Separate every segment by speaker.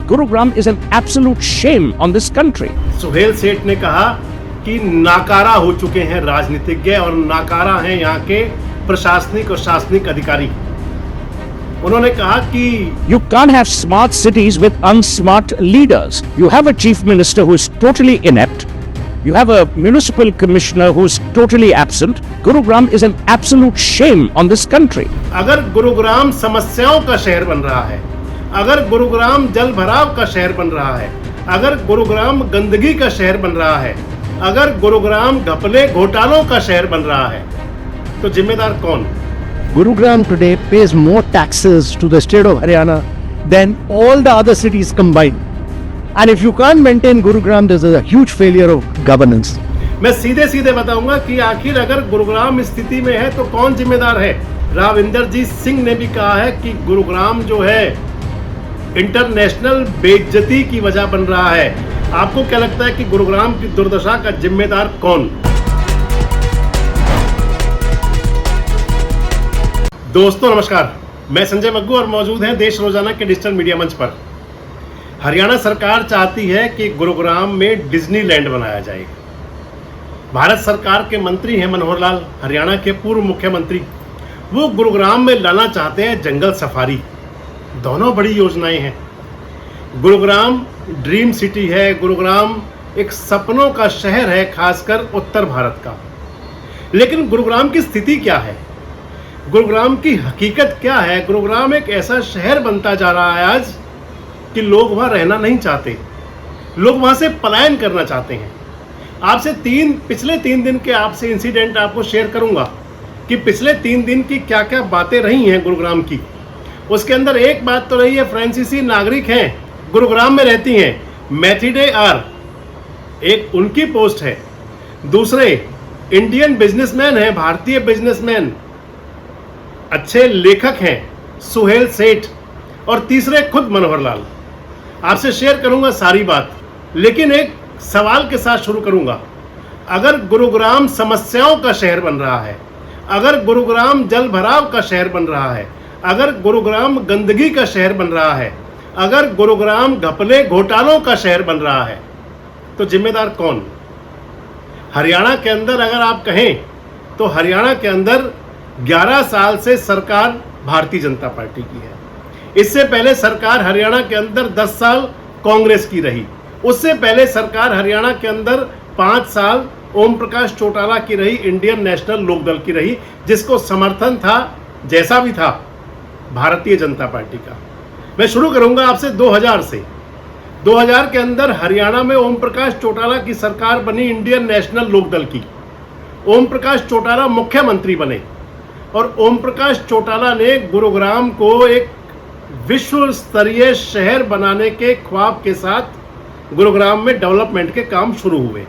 Speaker 1: Gurugram is an absolute shame on this country.
Speaker 2: Suhail सेठ ने कहा कि नाकारा हो चुके हैं राजनीतिज्ञ और नाकारा हैं यहाँ के प्रशासनिक और शासनिक अधिकारी। उन्होंने कहा कि
Speaker 1: You can't have smart cities with unsmart leaders. You have a chief minister who is totally inept. You have a municipal commissioner who is totally absent. Gurugram is an absolute shame on this country.
Speaker 2: अगर गुरुग्राम समस्याओं का शहर बन रहा है, अगर गुरुग्राम जल भराव का शहर बन रहा है, अगर गुरुग्राम गंदगी का शहर बन रहा है, अगर गुरुग्राम घपले घोटालों का शहर बन रहा है, तो जिम्मेदार कौन?
Speaker 3: Gurugram today pays more taxes to the state of Haryana than all the other cities combined. And if you can't maintain Gurugram, there's a huge failure of governance.
Speaker 2: मैं सीधे सीधे बताऊंगा कि आखिर अगर गुरुग्राम स्थिति में है तो कौन जिम्मेदार है। राव इंदरजीत सिंह ने भी कहा है कि गुरुग्राम जो है इंटरनेशनल बेइज्जती की वजह बन रहा है। आपको क्या लगता है कि गुरुग्राम की दुर्दशा का जिम्मेदार कौन? दोस्तों नमस्कार, मैं संजय मग्गू और मौजूद हैं देश रोजाना के डिजिटल मीडिया मंच पर। हरियाणा सरकार चाहती है कि गुरुग्राम में डिज्नीलैंड बनाया जाए। भारत सरकार के मंत्री हैं मनोहर लाल, हरियाणा के पूर्व मुख्यमंत्री, वो गुरुग्राम में लाना चाहते हैं जंगल सफारी। दोनों बड़ी योजनाएं हैं। गुरुग्राम ड्रीम सिटी है, गुरुग्राम एक सपनों का शहर है, खासकर उत्तर भारत का। लेकिन गुरुग्राम की स्थिति क्या है? गुरुग्राम की हकीकत क्या है? गुरुग्राम एक ऐसा शहर बनता जा रहा है आज कि लोग वहाँ रहना नहीं चाहते, लोग वहाँ से पलायन करना चाहते हैं। आपसे पिछले 3 दिन के आपसे इंसिडेंट आपको शेयर करूंगा कि पिछले 3 दिन की क्या क्या बातें रही हैं गुरुग्राम की। उसके अंदर एक बात तो रही है, फ्रांसीसी नागरिक हैं, गुरुग्राम में रहती हैं, मैथिडे आर एक उनकी पोस्ट है। दूसरे इंडियन बिजनेसमैन हैं, भारतीय बिजनेसमैन, अच्छे लेखक हैं, सुहेल सेठ, और तीसरे खुद मनोहर लाल। आपसे शेयर करूंगा सारी बात, लेकिन एक सवाल के साथ शुरू करूंगा। अगर गुरुग्राम समस्याओं का शहर बन रहा है, अगर गुरुग्राम जल भराव का शहर बन रहा है, अगर गुरुग्राम गंदगी का शहर बन रहा है, अगर गुरुग्राम घपले घोटालों का शहर बन रहा है, तो जिम्मेदार कौन? हरियाणा के अंदर अगर आप कहें तो हरियाणा के अंदर 11 साल से सरकार भारतीय जनता पार्टी की है। इससे पहले सरकार हरियाणा के अंदर 10 साल कांग्रेस की रही। उससे पहले सरकार हरियाणा के अंदर 5 साल ओम प्रकाश चौटाला की रही, इंडियन नेशनल लोकदल की रही, जिसको समर्थन था, जैसा भी था, भारतीय जनता पार्टी का। मैं शुरू करूंगा आपसे 2000 से। 2000 के अंदर हरियाणा में ओम प्रकाश चौटाला की सरकार बनी, इंडियन नेशनल लोकदल की। ओम प्रकाश चौटाला मुख्यमंत्री बने और ओम प्रकाश चौटाला ने गुरुग्राम को एक विश्व स्तरीय शहर बनाने के ख्वाब के साथ गुरुग्राम में डेवलपमेंट के काम शुरू हुए।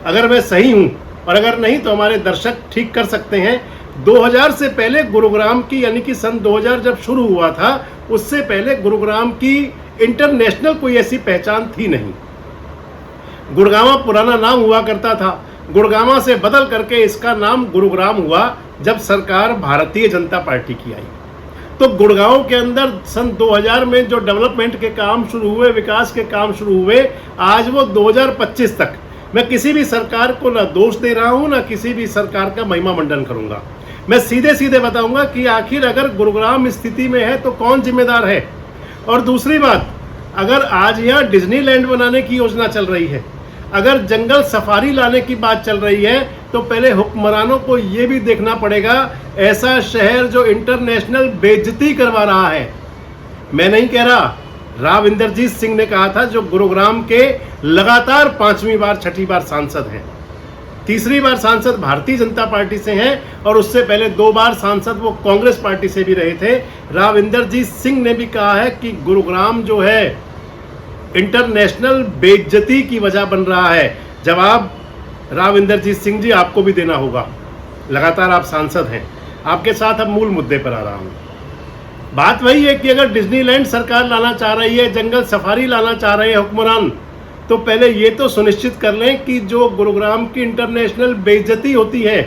Speaker 2: अगर मैं सही हूं और अगर नहीं तो हमारे दर्शक ठीक कर सकते हैं, 2000 से पहले गुरुग्राम की, यानी कि सन 2000 जब शुरू हुआ था, उससे पहले गुरुग्राम की इंटरनेशनल कोई ऐसी पहचान थी नहीं। गुड़गांवा पुराना नाम हुआ करता था, गुड़गांवा से बदल करके इसका नाम गुरुग्राम हुआ जब सरकार भारतीय जनता पार्टी की आई। तो गुड़गांव के अंदर सन 2000 में जो डेवलपमेंट के काम शुरू हुए, विकास के काम शुरू हुए, आज वो 2025 तक, मैं किसी भी सरकार को ना दोष दे रहा हूं, ना किसी भी सरकार का महिमा मंडन करूंगा। मैं सीधे सीधे बताऊंगा कि आखिर अगर गुरुग्राम स्थिति में है तो कौन जिम्मेदार है। और दूसरी बात, अगर आज यहाँ डिज्नीलैंड बनाने की योजना चल रही है, अगर जंगल सफारी लाने की बात चल रही है, तो पहले हुक्मरानों को यह भी देखना पड़ेगा, ऐसा शहर जो इंटरनेशनल बेइज्जती करवा रहा है। मैं नहीं कह रहा, राव इंदरजीत सिंह ने कहा था, जो गुरुग्राम के लगातार 5वीं बार 6ठी बार सांसद हैं। 3री बार सांसद भारतीय जनता पार्टी से हैं और उससे पहले 2 बार सांसद वो कांग्रेस पार्टी से भी रहे थे। राव इंदरजीत सिंह ने भी कहा है कि गुरुग्राम जो है इंटरनेशनल बेइज्जती की वजह बन रहा है। जवाब राव इंदरजीत सिंह जी आपको भी देना होगा, लगातार आप सांसद हैं। आपके साथ अब मूल मुद्दे पर आ रहा हूं। बात वही है कि अगर डिज्नीलैंड सरकार लाना चाह रही है, जंगल सफारी लाना चाह रहे हैं हुक्मरान, तो पहले ये तो सुनिश्चित कर लें कि जो गुरुग्राम की इंटरनेशनल बेइज्जती होती है,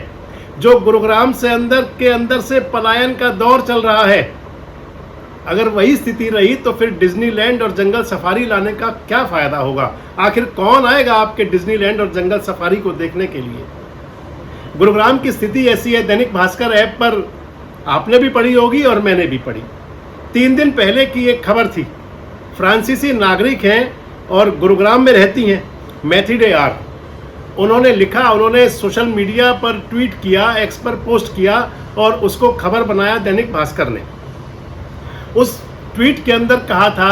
Speaker 2: जो गुरुग्राम से अंदर से पलायन का दौर चल रहा है, अगर वही स्थिति रही तो फिर डिज्नीलैंड और जंगल सफारी लाने का क्या फायदा होगा? आखिर कौन आएगा आपके डिज्नीलैंड और जंगल सफारी को देखने के लिए? गुरुग्राम की स्थिति ऐसी है, दैनिक भास्कर ऐप पर आपने भी पढ़ी होगी और मैंने भी पढ़ी। 3 दिन पहले की एक खबर थी। फ्रांसीसी नागरिक हैं और गुरुग्राम में रहती हैं, मैथिडे आर। उन्होंने लिखा, उन्होंने सोशल मीडिया पर ट्वीट किया, एक्स पर पोस्ट किया और उसको खबर बनाया दैनिक भास्कर ने। उस ट्वीट के अंदर कहा था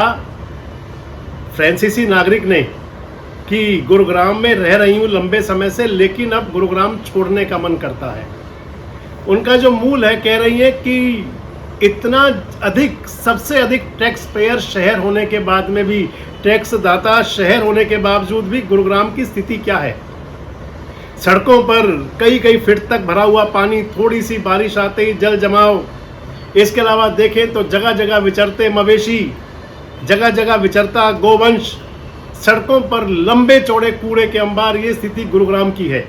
Speaker 2: फ्रांसीसी नागरिक ने कि गुरुग्राम में रह रही हूँ लंबे समय से, लेकिन अब गुरुग्राम छोड़ने का मन करता है। उनका जो मूल है, कह रही है कि इतना अधिक, सबसे अधिक टैक्स पेयर शहर होने के बाद में भी, टैक्स दाता शहर होने के बावजूद भी गुरुग्राम की स्थिति क्या है। सड़कों पर कई कई फीट तक भरा हुआ पानी, थोड़ी सी बारिश आते ही जल जमाव। इसके अलावा देखें तो जगह जगह विचरते मवेशी, जगह जगह विचरता गोवंश, सड़कों पर लंबे चौड़े कूड़े के अंबार। ये स्थिति गुरुग्राम की है।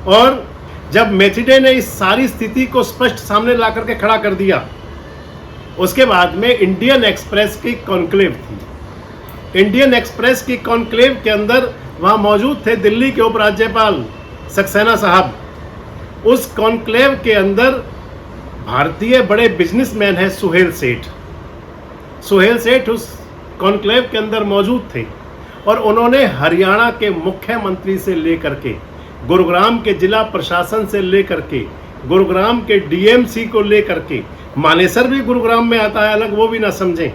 Speaker 2: और जब मैथिडे ने इस सारी स्थिति को स्पष्ट सामने ला करके खड़ा कर दिया, उसके बाद में इंडियन एक्सप्रेस की कॉन्क्लेव थी। इंडियन एक्सप्रेस की कॉन्क्लेव के अंदर वहां मौजूद थे दिल्ली के उपराज्यपाल सक्सेना साहब। उस कॉन्क्लेव के अंदर भारतीय बड़े बिजनेसमैन हैं सुहेल सेठ। सुहेल सेठ उस कॉन्क्लेव के अंदर मौजूद थे और उन्होंने हरियाणा के मुख्यमंत्री से लेकर के, गुरुग्राम के जिला प्रशासन से लेकर के, गुरुग्राम के डीएमसी को लेकर के, मानेसर भी गुरुग्राम में आता है अलग, वो भी ना समझें।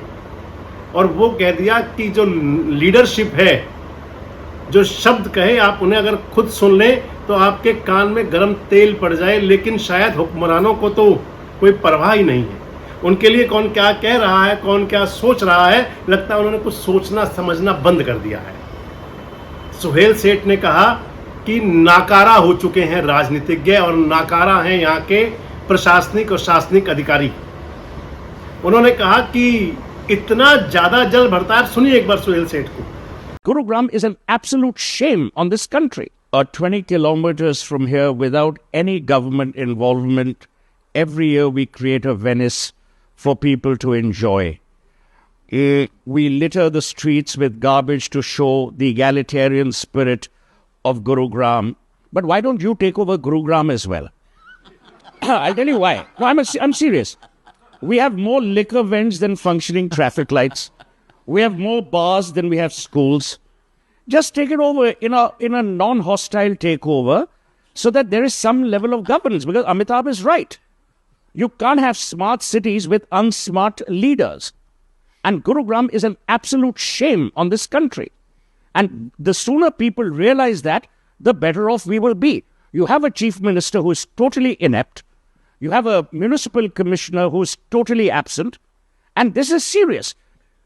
Speaker 2: और वो कह दिया कि जो लीडरशिप है, जो शब्द कहे आप उन्हें अगर खुद सुन लें तो आपके कान में गर्म तेल पड़ जाए, लेकिन शायद हुक्मरानों को तो कोई परवाह ही नहीं है। उनके लिए कौन क्या कह रहा है, कौन क्या सोच रहा है, लगता है उन्होंने कुछ सोचना समझना बंद कर दिया है। सुहेल सेठ ने कहा कि नाकारा हो चुके हैं राजनीतिज्ञ और नाकारा हैं यहाँ के प्रशासनिक और शासनिक अधिकारी। उन्होंने कहा कि इतना ज्यादा जल भरता है। सुनिए एक बार सुहेल सेठ को।
Speaker 1: Gurugram is an absolute shame on this country. 20 kilometers from here, without any government involvement, every year we create a Venice for people to enjoy. We litter the streets with garbage to show the egalitarian spirit of Gurugram. But why don't you take over Gurugram as well? I'll tell you why. No, I'm serious. We have more liquor vends than functioning traffic lights. We have more bars than we have schools. Just take it over in a non-hostile takeover so that there is some level of governance. Because Amitabh is right. You can't have smart cities with unsmart leaders. And Gurugram is an absolute shame on this country. And the sooner people realize that, the better off we will be. You have a chief minister who is totally inept. You have a municipal commissioner who is totally absent. And this is serious.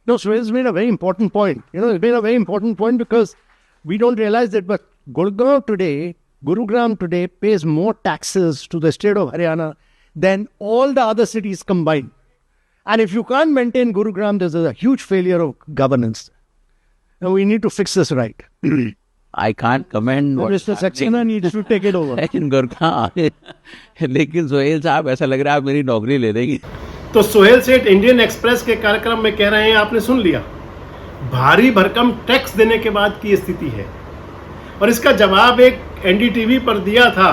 Speaker 3: No, Suhail's made a very important point. It's made a very important point because we don't realize that, but Gurugram today pays more taxes to the state of Haryana than all the other cities combined. And if you can't maintain Gurugram, there's a huge failure of governance. And we need to fix this right.
Speaker 4: I can't comment.
Speaker 3: Mr. Saxena needs to take it over.
Speaker 4: लेकिन सुहेल साहब ऐसा लग रहा है आप मेरी नौकरी ले देंगे।
Speaker 2: तो सुहेल सेठ इंडियन एक्सप्रेस के कार्यक्रम में कह रहे हैं, आपने सुन लिया, भारी भरकम टैक्स देने के बाद की स्थिति है। और इसका जवाब एक एनडीटीवी पर दिया था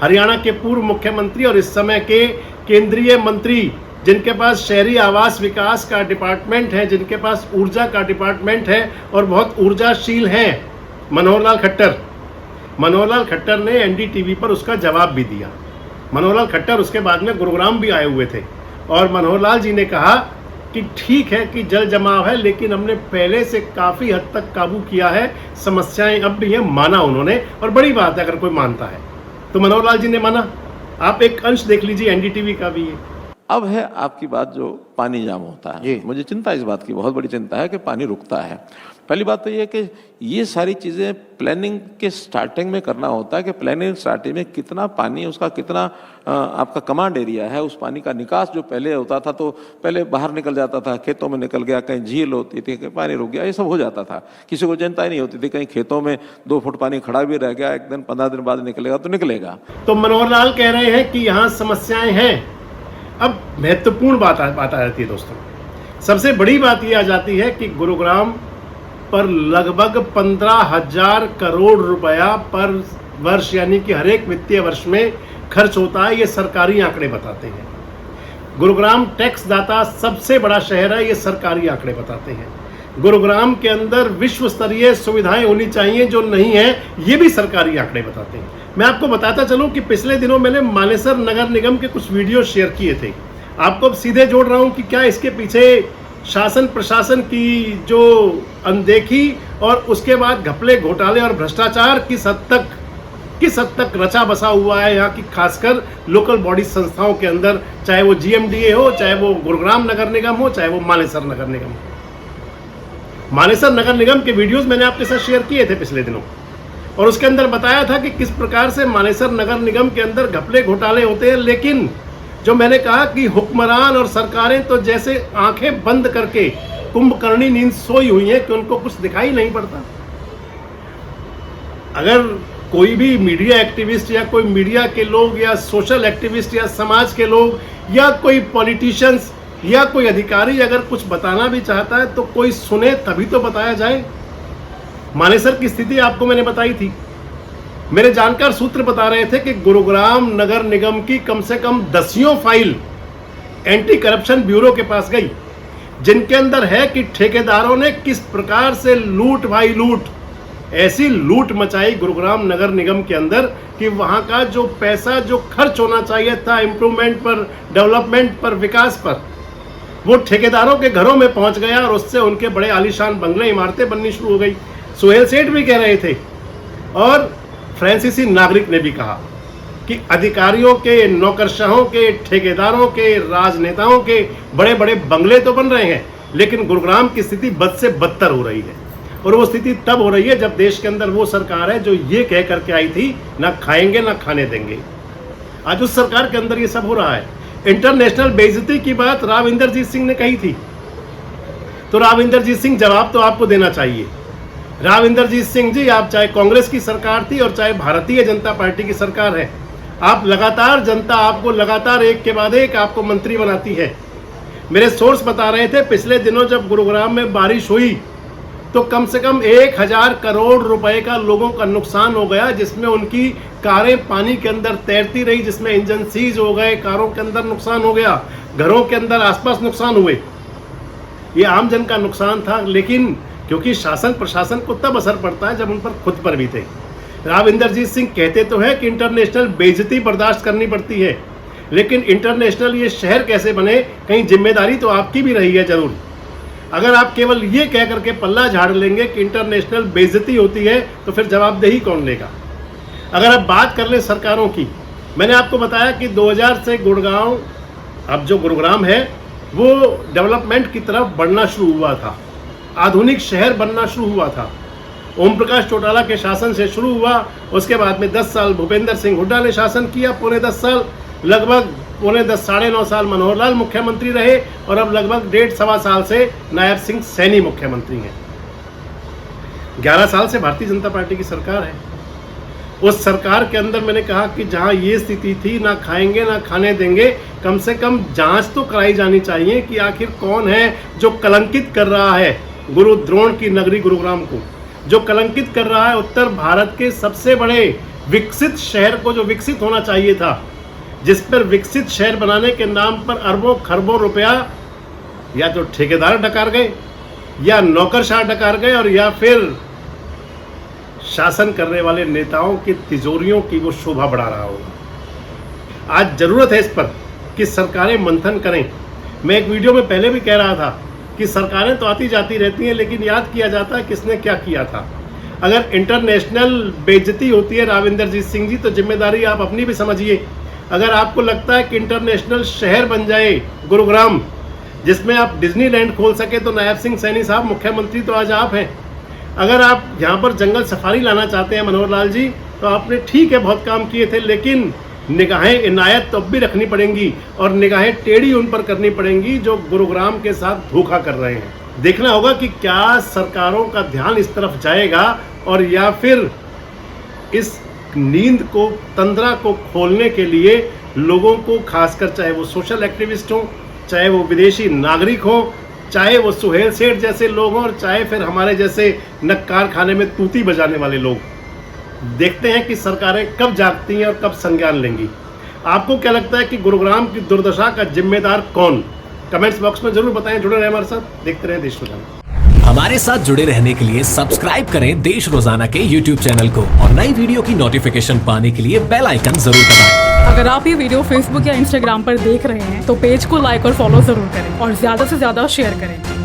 Speaker 2: हरियाणा के पूर्व मुख्यमंत्री और इस समय के केंद्रीय मंत्री, जिनके पास शहरी आवास विकास का डिपार्टमेंट है, जिनके पास ऊर्जा का डिपार्टमेंट है और बहुत ऊर्जाशील हैं, मनोहर लाल खट्टर। मनोहर लाल खट्टर ने एनडीटीवी पर उसका जवाब भी दिया। मनोहर लाल खट्टर उसके बाद में गुरुग्राम भी आए हुए थे और मनोहर लाल जी ने कहा कि ठीक है कि जल जमाव है, लेकिन हमने पहले से काफ़ी हद तक काबू किया है, समस्याएं अब भी हैं, माना उन्होंने। और बड़ी बात है अगर कोई मानता है तो। मनोहर लाल जी ने माना। आप एक अंश देख लीजिए एनडीटीवी का भी।
Speaker 5: अब है आपकी बात जो पानी जाम होता है, मुझे चिंता इस बात की, बहुत बड़ी चिंता है कि पानी रुकता है। पहली बात तो ये कि ये सारी चीज़ें प्लानिंग के स्टार्टिंग में करना होता है कि प्लानिंग स्टार्टिंग में कितना पानी, उसका कितना आपका कमांड एरिया है, उस पानी का निकास जो पहले होता था तो पहले बाहर निकल जाता था, खेतों में निकल गया, कहीं झील होती थी, कहीं पानी रुक गया, ये सब हो जाता था, किसी को चिंता ही नहीं होती थी। कहीं खेतों में 2 फुट पानी खड़ा भी रह गया, एक दिन 15 दिन बाद निकलेगा तो निकलेगा।
Speaker 2: तो मनोहर लाल कह रहे हैं कि यहाँ समस्याएं हैं। अब महत्वपूर्ण बात आ जाती है दोस्तों, सबसे बड़ी बात यह आ जाती है कि गुरुग्राम पर लगभग 15,000 करोड़ रुपया पर वर्ष यानी कि हर एक वित्तीय वर्ष में खर्च होता है। ये सरकारी आंकड़े बताते हैं। गुरुग्राम टैक्स दाता सबसे बड़ा शहर है, ये सरकारी आंकड़े बताते हैं। गुरुग्राम के अंदर विश्व स्तरीय सुविधाएं होनी चाहिए जो नहीं है, ये भी सरकारी आंकड़े बताते हैं। मैं आपको बताता चलूं कि पिछले दिनों मैंने मानेसर नगर निगम के कुछ वीडियो शेयर किए थे। आपको अब सीधे जोड़ रहा हूं कि क्या इसके पीछे शासन प्रशासन की जो अनदेखी और उसके बाद घपले घोटाले और भ्रष्टाचार किस हद तक रचा बसा हुआ है यहाँ की खासकर लोकल बॉडी संस्थाओं के अंदर, चाहे वो GMDA हो, चाहे वो गुरुग्राम नगर निगम हो, चाहे वो मानेसर नगर निगम हो। मानेसर नगर निगम के वीडियोस मैंने आपके साथ शेयर किए थे पिछले दिनों और उसके अंदर बताया था कि किस प्रकार से मानेसर नगर निगम के अंदर घपले घोटाले होते हैं। लेकिन जो मैंने कहा कि हुक्मरान और सरकारें तो जैसे आंखें बंद करके कुंभकर्णी नींद सोई हुई है कि उनको कुछ दिखाई नहीं पड़ता। अगर कोई भी मीडिया एक्टिविस्ट या कोई मीडिया के लोग या सोशल एक्टिविस्ट या समाज के लोग या कोई पॉलिटिशियंस या कोई अधिकारी अगर कुछ बताना भी चाहता है तो कोई सुने तभी तो बताया जाए। मानेसर की स्थिति आपको मैंने बताई थी। मेरे जानकार सूत्र बता रहे थे कि गुरुग्राम नगर निगम की कम से कम 10 फाइल एंटी करप्शन ब्यूरो के पास गई, जिनके अंदर है कि ठेकेदारों ने किस प्रकार से लूट भाई लूट, ऐसी लूट मचाई गुरुग्राम नगर निगम के अंदर कि वहां का जो पैसा जो खर्च होना चाहिए था इंप्रूवमेंट पर, डेवलपमेंट पर, विकास पर, वो ठेकेदारों के घरों में पहुंच गया और उससे उनके बड़े आलीशान बंगले इमारतें बननी शुरू हो गई। सुहेल सेठ भी कह रहे थे और फ्रांसीसी नागरिक ने भी कहा कि अधिकारियों के, नौकरशाहों के, ठेकेदारों के, राजनेताओं के बड़े बड़े बंगले तो बन रहे हैं, लेकिन गुरुग्राम की स्थिति बद से बदतर हो रही है। और वो स्थिति तब हो रही है जब देश के अंदर वो सरकार है जो ये कह करके आई थी ना खाएंगे ना खाने देंगे। आज उस सरकार के अंदर ये सब हो रहा है। इंटरनेशनल बेइज्जती की बात राव इंदरजीत सिंह ने कही थी, तो राव इंदरजीत सिंह जवाब तो आपको देना चाहिए। राव इंदरजीत सिंह जी, आप चाहे कांग्रेस की सरकार थी और चाहे भारतीय जनता पार्टी की सरकार है, आप लगातार जनता आपको लगातार एक के बाद एक आपको मंत्री बनाती है। मेरे सोर्स बता रहे थे पिछले दिनों जब गुरुग्राम में बारिश हुई तो कम से कम 1,000 करोड़ रुपए का लोगों का नुकसान हो गया, जिसमें उनकी कारें पानी के अंदर तैरती रही, जिसमें इंजन सीज हो गए, कारों के अंदर नुकसान हो गया, घरों के अंदर आसपास नुकसान हुए। ये आम जन का नुकसान था, लेकिन क्योंकि शासन प्रशासन को तब असर पड़ता है जब उन पर खुद पर भी थे। राव इंदरजीत सिंह कहते तो है कि इंटरनेशनल बेइज्जती बर्दाश्त करनी पड़ती है, लेकिन इंटरनेशनल ये शहर कैसे बने, कहीं जिम्मेदारी तो आपकी भी रही है जरूर। अगर आप केवल ये कह करके पल्ला झाड़ लेंगे कि इंटरनेशनल बेइज्जती होती है तो फिर जवाबदेही कौन लेगा। अगर आप बात कर लें सरकारों की, मैंने आपको बताया कि 2000 से गुड़गांव, अब जो गुरुग्राम है वो डेवलपमेंट की तरफ बढ़ना शुरू हुआ था, आधुनिक शहर बनना शुरू हुआ था। ओम प्रकाश चौटाला के शासन से शुरू हुआ, उसके बाद में 10 साल भूपेंद्र सिंह हुड्डा ने शासन किया, पौने 10 साल, लगभग पौने 10 साढ़े 9 साल मनोहर लाल मुख्यमंत्री रहे और अब लगभग 1.5-1.25 साल से नायब सिंह सैनी मुख्यमंत्री हैं। 11 साल से भारतीय जनता पार्टी की सरकार है। उस सरकार के अंदर मैंने कहा कि जहां ये स्थिति थी, ना खाएंगे ना खाने देंगे, कम से कम जांच तो कराई जानी चाहिए कि आखिर कौन है जो कलंकित कर रहा है गुरु द्रोण की नगरी गुरुग्राम को, जो कलंकित कर रहा है उत्तर भारत के सबसे बड़े विकसित शहर को, जो विकसित होना चाहिए था, जिस पर विकसित शहर बनाने के नाम पर अरबों खरबों रुपया या तो ठेकेदार डकार गए या नौकरशाह डकार गए और या फिर शासन करने वाले नेताओं की तिजोरियों की वो शोभा बढ़ा रहा होगा। आज जरूरत है इस पर कि सरकारें मंथन करें। मैं एक वीडियो में पहले भी कह रहा था कि सरकारें तो आती जाती रहती हैं, लेकिन याद किया जाता है किसने क्या किया था। अगर इंटरनेशनल बेइज्जती होती है राव इंदरजीत सिंह जी, तो जिम्मेदारी आप अपनी भी समझिए। अगर आपको लगता है कि इंटरनेशनल शहर बन जाए गुरुग्राम, जिसमें आप डिज्नीलैंड खोल सके, तो नायब सिंह सैनी साहब मुख्यमंत्री तो आज आप हैं। अगर आप यहाँ पर जंगल सफारी लाना चाहते हैं मनोहर लाल जी, तो आपने ठीक है बहुत काम किए थे, लेकिन निगाहें इनायत तो अब भी रखनी पड़ेंगी और निगाहें टेढ़ी उन पर करनी पड़ेंगी जो गुरुग्राम के साथ धोखा कर रहे हैं। देखना होगा कि क्या सरकारों का ध्यान इस तरफ जाएगा और या फिर इस नींद को, तंद्रा को खोलने के लिए लोगों को, खासकर चाहे वो सोशल एक्टिविस्ट हो, चाहे वो विदेशी नागरिक हो, चाहे वो सुहेल सेठ जैसे लोग हों और चाहे फिर हमारे जैसे नक्कार खाने में तूती बजाने वाले लोग। देखते हैं कि सरकारें कब जागती हैं और कब संज्ञान लेंगी। आपको क्या लगता है कि गुरुग्राम की दुर्दशा का जिम्मेदार कौन? कमेंट्स बॉक्स में जरूर बताएं। जुड़े रहें हमारे साथ, देखते रहें देश रोजाना।
Speaker 6: हमारे साथ जुड़े रहने के लिए सब्सक्राइब करें देश रोजाना के YouTube चैनल को और नई वीडियो की नोटिफिकेशन पाने के लिए बेल आइकन जरूर दबाएं।
Speaker 7: अगर आप ये वीडियो Facebook या Instagram पर देख रहे हैं तो पेज को लाइक और फॉलो जरूर करें और ज्यादा से ज्यादा शेयर करें।